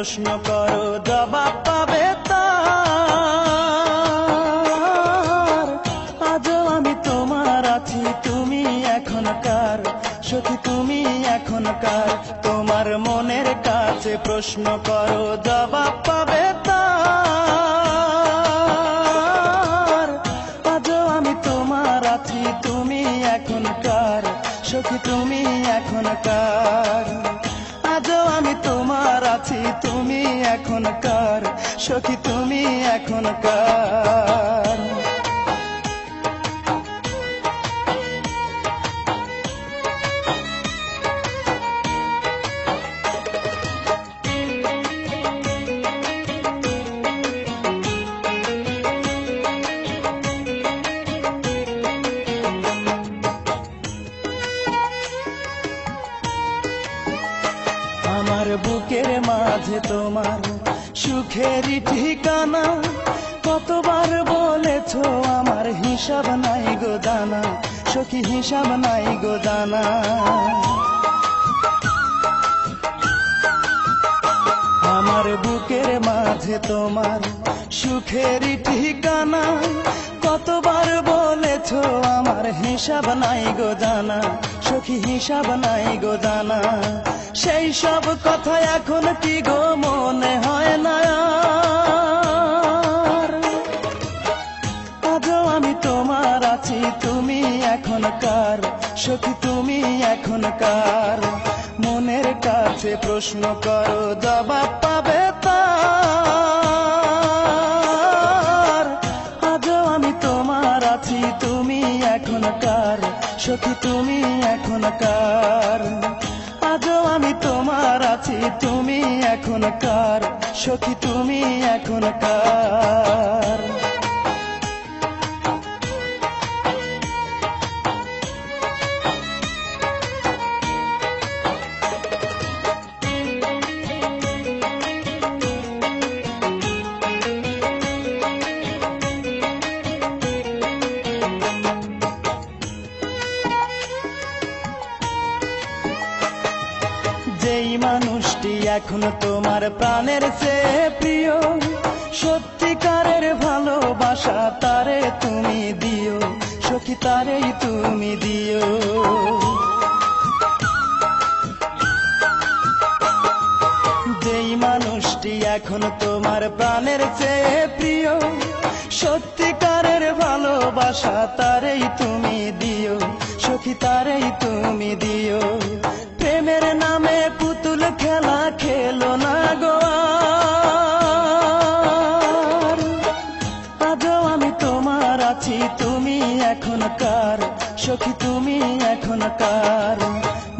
প্রশ্ন করো জবাব পাবে তার। আজও আমি তোমার আছি, তুমি এখনকার, সখী তুমি এখনকার। তোমার মনের কাছে প্রশ্ন করো জবাব পাবে তার। আজও আমি তোমার আছি, তুমি এখনকার, সখী তুমি এখনকার। আজও আমি তোমার আছি, তুমি এখনকার, সখী তুমি এখনকার। আমার বুকের মাঝে তোমার সুখেরই ঠিকানা, কতবার বলেছো আমার হিসাব নাই গো জানা, সখী হিসাব নাই গো জানা। আমার বুকের মাঝে তোমার সুখেরই ঠিকানা, কতবার বলেছো আমার হিসাব নাই গো জানা, সখী হিসাব নাই গো জানা। সেই সব কথা এখন কি গো মনে হয় না আর? আজও আমি তোমার আছি, তুমি এখনকার, সখী তুমি এখনকার। মনের কাছে প্রশ্ন করো জবাব পাবে তার। আজও আমি তোমার আছি, তুমি এখনকার, সখী তুমি এখনকার। আজও আমি তোমার আছি, তুমি এখনকার, সখী তুমি এখনকার। যেই মানুষটি এখন তোমার প্রাণের চেয়ে প্রিয়, সত্যিকারের ভালোবাসা তারে তুমি দিও, সখী তারেই তুমি দিও। যেই মানুষটি এখন তোমার প্রাণের চেয়ে প্রিয়, সত্যিকারের ভালোবাসা তারেই তুমি দিও, সখী তারেই তুমি দিও। প্রেমের নামে পুতুল খেলা খেলো না গো আর। আজও আমি তোমার আছি, তুমি এখনকার, সখী তুমি এখনকার।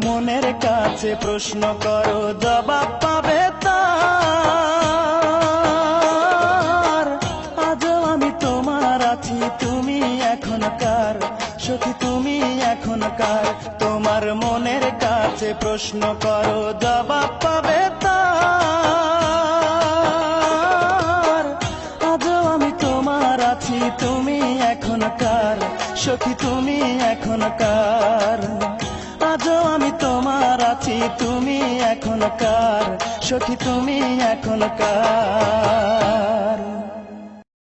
মনের কাছে প্রশ্ন করো জবাব পাবে তার। আজও আমি তোমার আছি, তুমি এখনকার, সখী তুমি এখনকার। তোমার মনের কাছে প্রশ্ন করো জবাব পাবে তার। আজও আমি তোমার আছি, তুমি এখনকার, সখী তুমি এখনকার। আজও আমি তোমার আছি, তুমি এখনকার, সখী তুমি এখনকার।